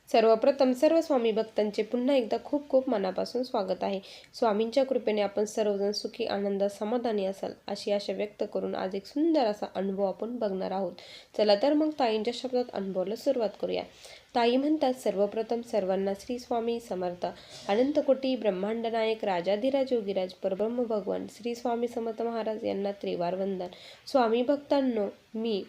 सर्वप्रथम सर्व स्वामी भक्तांचे पुन्हा एकदा खूप खूप मनापासून स्वागत आहे. स्वामींच्या कृपेने आपण सर्वजण सुखी, आनंदात, समाधानी असाल अशी आशा व्यक्त करून आज एक सुंदर असा अनुभव आपण बघणार आहोत. चला तर मग ताईंच्या शब्दात अनुभवाला सुरुवात करूया. ताई म्हणतात, सर्वप्रथम सर्वांना श्री स्वामी समर्थ. अनंतकोटी ब्रह्मांड नायक राजाधिराज योगीराज परब्रह्म भगवान श्री स्वामी समर्थ महाराज यांना त्रिवार वंदन. स्वामी भक्तांनो, मी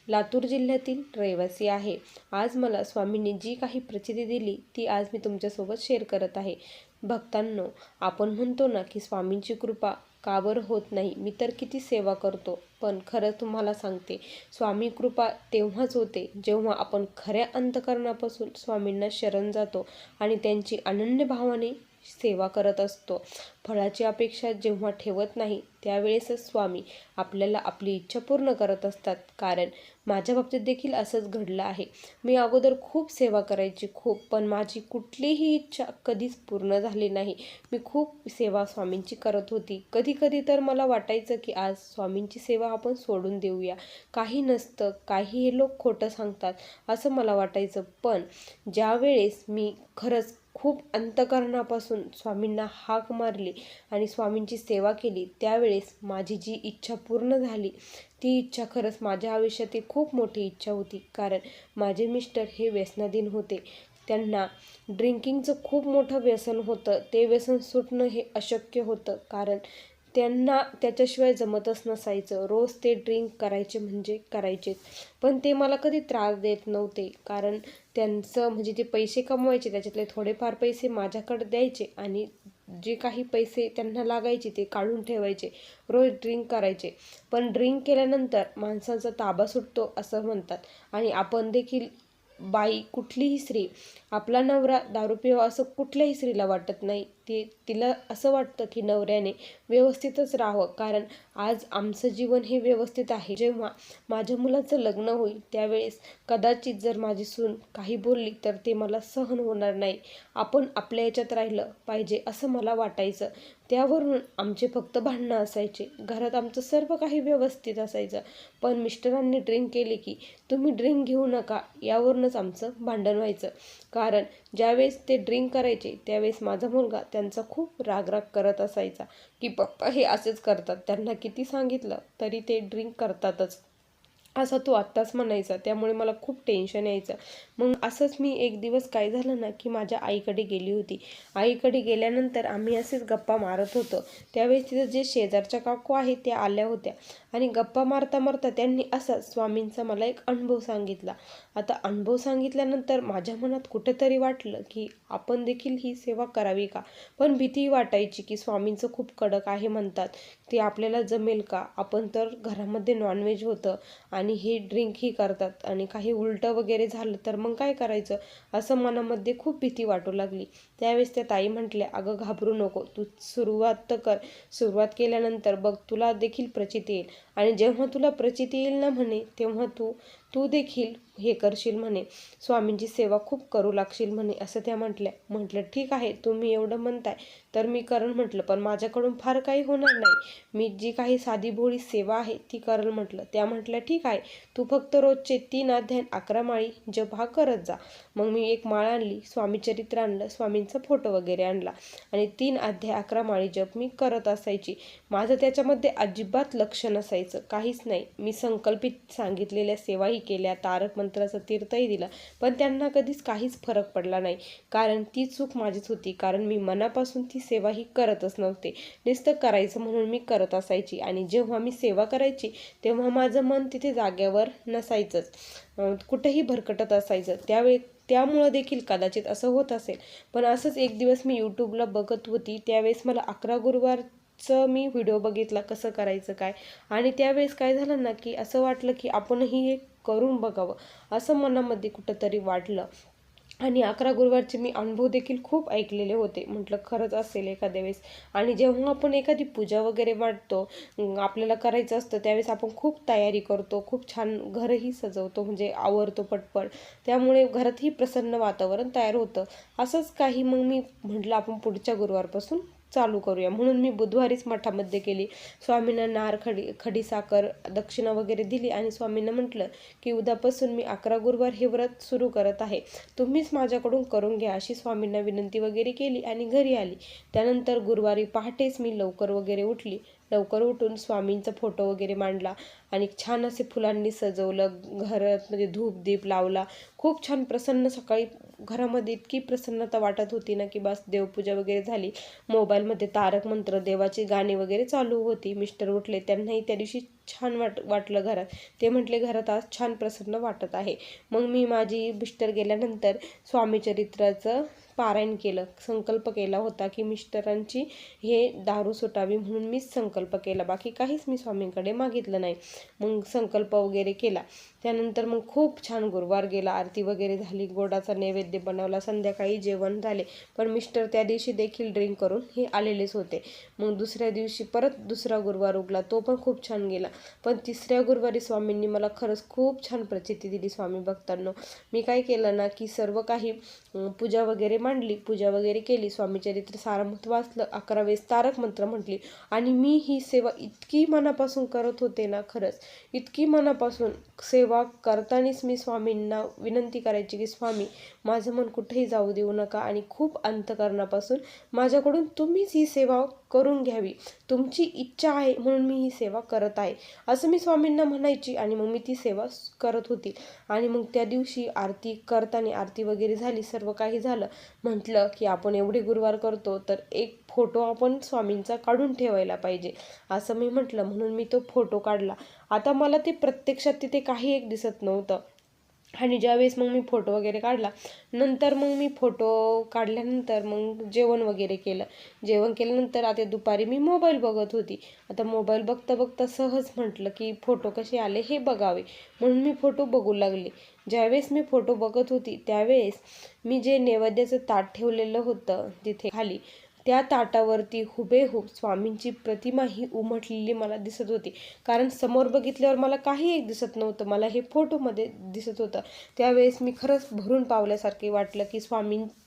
लातूर जिल्ह्यातील रहिवासी आहे. आज मला स्वामींनी जी काही प्रचिती दिली ती आज मी तुमच्यासोबत शेअर करत आहे. भक्तांनो, आपण म्हणतो ना की स्वामींची कृपा का बरं होत नाही, मी तर किती सेवा करतो, पण खरं तुम्हाला सांगते, स्वामी कृपा तेव्हाच होते जेव्हा आपण खऱ्या अंतःकरणापासून स्वामींना शरण जातो आणि त्यांची अनन्य भावाने सेवा करत असतो. फळाची अपेक्षा जेव्हा ठेवत नाही त्यावेळेसच स्वामी आपल्याला आपली इच्छा पूर्ण करत असतात. कारण माझ्या बाबतीत देखील असंच घडलं आहे. मी अगोदर खूप सेवा करायची, पण माझी कुठलीही इच्छा कधीच पूर्ण झाली नाही. मी खूप सेवा स्वामींची करत होती. कधी कधी तर मला वाटायचं की आज स्वामींची सेवा आपण सोडून देऊया, काही नसतं, काही हे लोक खोटं सांगतात असं मला वाटायचं. पण ज्या वेळेस मी खरंच खूप अंतःकरणापासून स्वामींना हाक मारली आणि स्वामींची सेवा केली, त्यावेळेस माझी जी इच्छा पूर्ण झाली, ती इच्छा खरंच माझ्या आयुष्यातील खूप मोठी इच्छा होती. कारण माझे मिस्टर हे व्यसनाधीन होते. त्यांना ड्रिंकिंगचं खूप मोठं व्यसन होतं. ते व्यसन सुटणं हे अशक्य होतं, कारण त्यांना त्याच्याशिवाय जमतच नसायचं. रोज ते ड्रिंक करायचे म्हणजे करायचेच. पण ते मला कधी त्रास देत नव्हते, कारण त्यांचं म्हणजे ते पैसे कमवायचे, त्याच्यातले थोडेफार पैसे माझ्याकडे द्यायचे आणि जे काही पैसे त्यांना लागायचे ते काढून ठेवायचे. रोज ड्रिंक करायचे. पण ड्रिंक केल्यानंतर माणसाचा ताबा सुटतो असं म्हणतात. आणि आपण देखील, बाई कुठलीही स्त्री, आपला नवरा दारू पिवा असं कुठल्याही स्त्रीला वाटत नाही. तिला असं वाटतं की नवऱ्याने व्यवस्थितच राहावं. कारण आज आमचं जीवन हे व्यवस्थित आहे. जेव्हा माझ्या मुलाचं लग्न होईल त्यावेळेस कदाचित जर माझी सून काही बोलली तर ते मला सहन होणार नाही. आपण आपल्या याच्यात राहिलं पाहिजे असं मला वाटायचं. त्यावरून आमचे फक्त भांडणं असायचे. घरात आमचं सर्व काही व्यवस्थित असायचं. पण मिस्टरांनी ड्रिंक केले की तुम्ही ड्रिंक घेऊ नका, यावरूनच आमचं भांडण व्हायचं. कारण ज्यावेळेस ते ड्रिंक करायचे त्यावेळेस माझा मुलगा त्यांचा खूप राग करत असायचा की पप्पा हे असेच करतात, त्यांना किती सांगितलं तरी ते ड्रिंक करतातच, असा तो आत्ताच म्हणायचा. त्यामुळे मला खूप टेन्शन यायचं. मग असंच मी एक दिवस काय झालं ना की माझ्या आईकडे गेली होती. आईकडे गेल्यानंतर आम्ही असेच गप्पा मारत होतो. त्यावेळेस तिथं जे शेजारच्या काकू आहेत त्या आल्या होत्या आणि गप्पा मारता मारता त्यांनी असाच स्वामींचा मला एक अनुभव सांगितला. आता अनुभव सांगितल्यानंतर माझ्या मनात कुठेतरी वाटलं की आपण देखील ही सेवा करावी का. पण भीती वाटायची की स्वामींचं खूप कडक आहे म्हणतात, ते आपल्याला जमेल का. आपण तर घरामध्ये नॉनव्हेज होतं आणि हे ड्रिंकही करतात आणि काही उलटं वगैरे झालं तर मग काय करायचं, असं मनामध्ये खूप भीती वाटू लागली. त्यावेळेस त्या ताई म्हटल्या, अगं घाबरू नको, तू सुरुवात तर कर. सुरुवात केल्यानंतर बघ तुला देखील प्रचिती येईल आणि जेव्हा तुला प्रचिती येईल ना म्हणे, तेव्हा तू देखील हे करशील म्हणे, स्वामींची सेवा खूप करू लागशील म्हणे, असं त्या म्हटल्या. म्हटलं ठीक आहे, तुम्ही एवढं म्हणताय तर मी करण म्हटलं, पण माझ्याकडून फार काही होणार नाही. मी जी काही साधी भोळी सेवा आहे ती करल म्हटलं. त्या म्हटल्या ठीक आहे, तू फक्त रोजचे 3 अध्याय 11 माळी जप हा करत जा. मग मी एक माळ आणली, स्वामी चरित्र आणलं, स्वामींचा फोटो वगैरे आणला आणि 3 अध्याय 11 माळी जप मी करत असायची. माझं त्याच्यामध्ये अजिबात लक्ष नसायचं, काहीच नाही. मी संकल्पित सांगितलेल्या सेवाही केल्या, तारक मंत्राचं तीर्थही दिलं, पण त्यांना कधीच काहीच फरक पडला नाही. कारण ती चूक माझीच होती. कारण मी मनापासून ती सेवा ही करतच नव्हते. नुसतं करायचं म्हणून मी करत असायची आणि जेव्हा मी सेवा करायची तेव्हा माझं मन तिथे जाग्यावर नसायचंच, कुठेही भरकटत असायचं. त्यामुळं देखील कदाचित असं होत असेल. पण असंच एक दिवस मी यूट्यूबला बघत होती. त्यावेळेस मला 11 गुरुवारचं मी व्हिडिओ बघितला कसं करायचं काय. आणि त्यावेळेस काय झालं ना की असं वाटलं की आपणही हे करून बघावं, असं मनामध्ये कुठंतरी वाटलं. आणि 11 गुरुवारचे मी अनुभव देखील खूप ऐकलेले होते. म्हटलं खरंच असेल एखाद्या वेळेस. आणि जेव्हा आपण एखादी पूजा वगैरे वाटतो, आपल्याला करायचं असतं, त्यावेळेस आपण खूप तयारी करतो, खूप छान घरही सजवतो, म्हणजे आवरतो पटपट. त्यामुळे घरातही प्रसन्न वातावरण तयार होतं. असंच काही मग मी म्हटलं आपण पुढच्या गुरुवारपासून चालू करूया. म्हणून मी बुधवारीच मठामध्ये गेली. स्वामींना नार, खडीसाखर, दक्षिणा वगैरे दिली आणि स्वामींना म्हटलं की उद्यापासून मी 11 गुरुवार हे व्रत सुरू करत आहे. तुम्हीच माझ्याकडून करून घ्या, अशी स्वामींना विनंती वगैरे केली आणि घरी आली. त्यानंतर गुरुवारी पहाटेच मी लवकर वगैरे उठली. लवकर उठून स्वामींचा फोटो वगैरे मांडला आणि छान असे फुलांनी सजवलं. घरात म्हणजे धूप दीप लावला. खूप छान प्रसन्न सकाळी घरामध्ये इतकी प्रसन्नता वाटत होती ना की बस देवपूजा वगैरे झाली. मोबाईलमध्ये तारक मंत्र, देवाची गाणी वगैरे चालू होती. मिस्टर उठले, त्यांनाही त्या दिवशी छान वाटलं घरात. ते म्हटले घरात आज छान प्रसन्न वाटत आहे. मग मी माझी मिस्टर गेल्यानंतर स्वामीचरित्राचं पारायण केलं. संकल्प केला होता की मिस्टरांची हे दारू सुटावी म्हणून मीच संकल्प केला. बाकी काहीच मी स्वामींकडे मागितलं नाही. मग संकल्प वगैरे केला. त्यानंतर मग खूप छान गुरुवार गेला. आरती वगैरे झाली. गोडाचा नैवेद्य बनवला. संध्याकाळी जेवण झाले. पण मिस्टर त्या दिवशी देखील ड्रिंक करून हे आलेलेच होते. मग दुसऱ्या दिवशी परत दुसरा गुरुवार उगला. तो पण खूप छान गेला. पण तिसऱ्या गुरुवारी स्वामींनी मला खरंच खूप छान प्रचिती दिली. स्वामी भक्तांनो, मी काय केलं ना की सर्व काही पूजा वगैरे मांडली. पूजा वगैरे केली. स्वामीचरित्र सारामृत वाचलं. 11 वेळेस तारक मंत्र म्हटली आणि मी ही सेवा इतकी मनापासून करत होते ना, खरंच इतकी मनापासून सेवा करतानाच मी स्वामींना विनंती करायची की स्वामी, माझं मन कुठेही जाऊ देऊ नका आणि खूप अंतःकरणापासून माझ्याकडून तुम्हीच ही सेवा करून घ्यावी. तुमची इच्छा आहे म्हणून मी ही सेवा करत आहे, असं मी स्वामींना म्हणायची. आणि मग मी ती सेवा करत होती. आणि मग त्या दिवशी आरती करताना आरती वगैरे झाली. सर्व काही झालं. म्हटलं की आपण एवढे गुरुवार करतो तर एक फोटो आपण स्वामींचा काढून ठेवायला पाहिजे, असं मी म्हटलं. म्हणून मी तो फोटो काढला. आता मला ते प्रत्यक्षात तिथे काही एक दिसत नव्हतं. आणि ज्यावेळेस मग मी फोटो वगैरे काढला, नंतर मग मी फोटो काढल्यानंतर मग जेवण वगैरे केलं. जेवण केल्यानंतर आता दुपारी मी मोबाईल बघत होती. आता मोबाईल बघता बघता सहज म्हटलं की फोटो कसे आले हे बघावे, म्हणून मी फोटो बघू लागले. ज्यावेळेस मी फोटो बघत होती त्यावेळेस मी जे नैवेद्याचं ताट ठेवलेलं होतं तिथे खाली, त्या ताटावरती हुबेहूब स्वामींची प्रतिमा ही उमटलेली मला दिसत होती. कारण समोर बघितल्यावर मला काही एक दिसत नव्हतं, मला हे फोटोमध्ये दिसत होतं. त्यावेळेस मी खरंच भरून पावल्यासारखे वाटलं की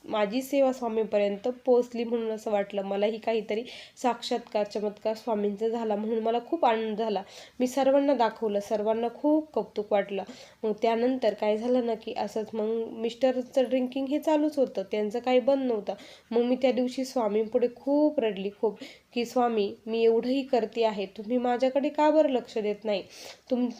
माझी सेवा स्वामींपर्यंत पोहोचली, म्हणून असं वाटलं मलाही काहीतरी साक्षात्कार चमत्कार स्वामींचा झाला, म्हणून मला खूप आनंद झाला. मी सर्वांना दाखवलं. सर्वांना खूप कौतुक वाटलं. मग त्यानंतर काय झालं ना की असंच मग मिस्टरचं ड्रिंकिंग हे चालूच होतं, त्यांचं काही बंद नव्हतं. मग मी त्या दिवशी स्वामींपुढे खूप रडली, खूप की स्वामी, मी एवढंही करते आहे, तुम्ही माझ्याकडे का बरं लक्ष देत नाही?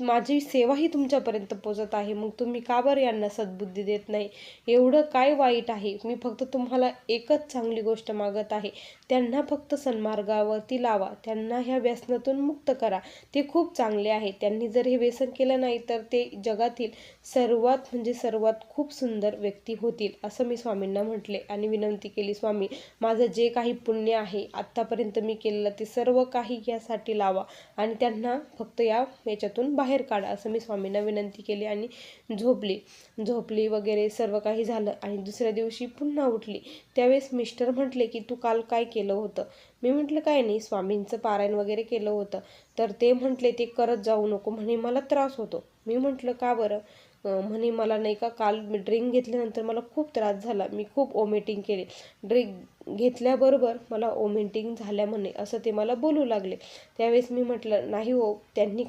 माझी सेवाही तुमच्यापर्यंत पोचत आहे, मग तुम्ही का बरं यांना सद्बुद्धी देत नाही? एवढं काय वाईट आहे? मी फक्त तुम्हाला एकच चांगली गोष्ट मागत आहे, त्यांना फक्त सन्मार्गावरती लावा, त्यांना ह्या व्यसनातून मुक्त करा. ते खूप चांगले आहे. त्यांनी जर हे व्यसन केलं नाही तर ते जगातील सर्वात खूप सुंदर व्यक्ती होतील, असं मी स्वामींना म्हटले आणि विनंती केली, स्वामी, माझं जे काही पुण्य आहे आत्तापर्यंत मी केलेलं ते सर्व काही यासाठी लावा आणि त्यांना फक्त याच्यातून बाहेर काढा, असं मी स्वामींना विनंती केली आणि झोपली वगैरे सर्व काही झालं. आणि दुसऱ्या दिवशी पुन्हा उठली. त्यावेळेस मिस्टर म्हटले की तू काल काय केलं होतं? मी म्हटलं काय नाही, स्वामींचं पारायण वगैरे केलं होतं. तर ते म्हटले ते करत जाऊ नको म्हणे, मला त्रास होतो. मी म्हटलं का बरं? म्हणे मला नाही का काल मी ड्रिंक घेतल्यानंतर मला खूप त्रास झाला, मी खूप वॉमिटिंग केली, ड्रिंक घेतल्याबरोबर मला वॉमिटिंग झाल्या म्हणे, असं ते मला बोलू लागले. त्यावेळेस मी म्हटलं नाही हो, त्यांनी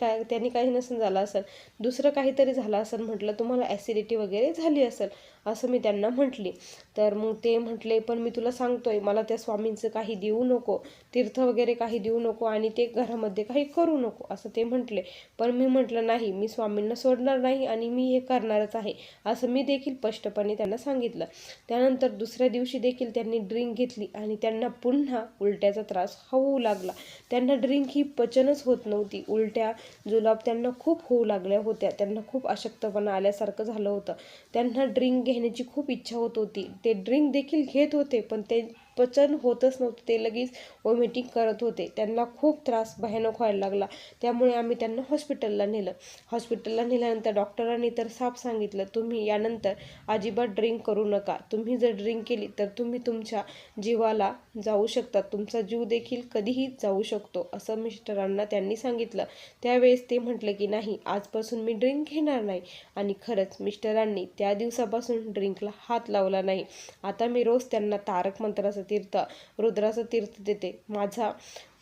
काही नसेल झालं असेल, दुसरं काहीतरी झालं असेल. म्हटलं तुम्हाला ॲसिडिटी वगैरे झाली असेल, असं मी त्यांना म्हटली. तर मग ते म्हटले पण मी तुला सांगतोय, मला त्या स्वामींचं काही देऊ नको, तीर्थ वगैरे काही देऊ नको आणि ते घरामध्ये काही करू नको, असं ते म्हटले. पण मी म्हटलं नाही, मी स्वामींना सोडणार नाही आणि मी हे करणारच आहे, असं मी देखील स्पष्टपणे त्यांना सांगितलं. त्यानंतर दुसऱ्या दिवशी देखील त्यांनी ड्रिंक घेतली आणि त्यांना पुन्हा उलट्याचा त्रास होऊ लागला. त्यांना ड्रिंक ही पचनच होत नव्हती. उलट्या जुलाब त्यांना खूप होऊ लागल्या होत्या. त्यांना खूप अशक्तपणा आल्यासारखं झालं होतं. त्यांना ड्रिंक घेण्याची खूप इच्छा होत होती. ते ड्रिंक देखील घेत होते पण ते पचन होतच नव्हतं, ते लगेच वॉमिटिंग करत होते. त्यांना खूप त्रास भयानक व्हायला लागला. त्यामुळे आम्ही त्यांना हॉस्पिटलला नेलं. हॉस्पिटलला नेल्यानंतर डॉक्टरांनी तर साफ सांगितलं, तुम्ही यानंतर अजिबात ड्रिंक करू नका. तुम्ही जर ड्रिंक केली तर तुम्ही तुमच्या जीवाला जाऊ शकता, तुमचा जीव देखील कधीही जाऊ शकतो, असं मिस्टरांना त्यांनी सांगितलं. त्यावेळेस ते म्हटले की नाही, आजपासून मी ड्रिंक घेणार नाही. आणि खरंच मिस्टरांनी त्या दिवसापासून ड्रिंकला हात लावला नाही. आता मी रोज त्यांना तारक मंत्राचं तीर्थ रुद्राचं तीर्थ देते. माझा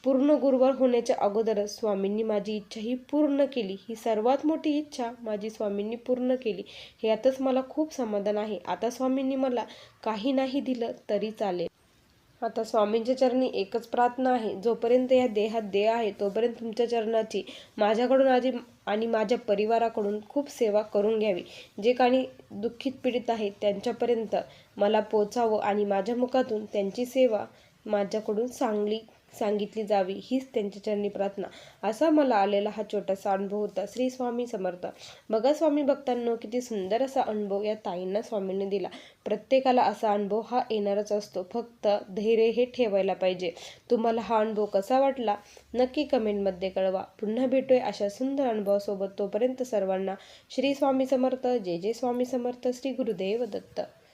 पूर्ण गुरुवार होण्याच्या अगोदरच स्वामींनी माझी इच्छा ही पूर्ण केली. ही सर्वात मोठी इच्छा माझी स्वामींनी पूर्ण केली. यातच मला खूप समाधान आहे. आता स्वामींनी मला काही नाही दिलं तरी चालेल. आता स्वामींच्या चरणी एकच प्रार्थना आहे, जोपर्यंत या देहात देह आहे तोपर्यंत तुमच्या चरणाची माझ्याकडून आणि माझ्या परिवाराकडून खूप सेवा करून घ्यावी. जे काही दुःखित पीडित आहेत त्यांच्यापर्यंत मला पोचावं आणि माझ्या मुखातून त्यांची सेवा माझ्याकडून सांगितली जावी, हीच त्यांच्या चरणी प्रार्थना. असा मला आलेला हा छोटासा अनुभव होता. श्री स्वामी समर्थ. बघा स्वामी भक्तांनो, किती सुंदर असा अनुभव या ताईंना स्वामींनी दिला. प्रत्येकाला असा अनुभव हा येणारच असतो, फक्त धैर्य हे ठेवायला पाहिजे. तुम्हाला हा अनुभव कसा वाटला नक्की कमेंटमध्ये कळवा. पुन्हा भेटूया अशा सुंदर अनुभवासोबत. तोपर्यंत सर्वांना श्री स्वामी समर्थ. जय जय स्वामी समर्थ. श्री गुरुदेव दत्त.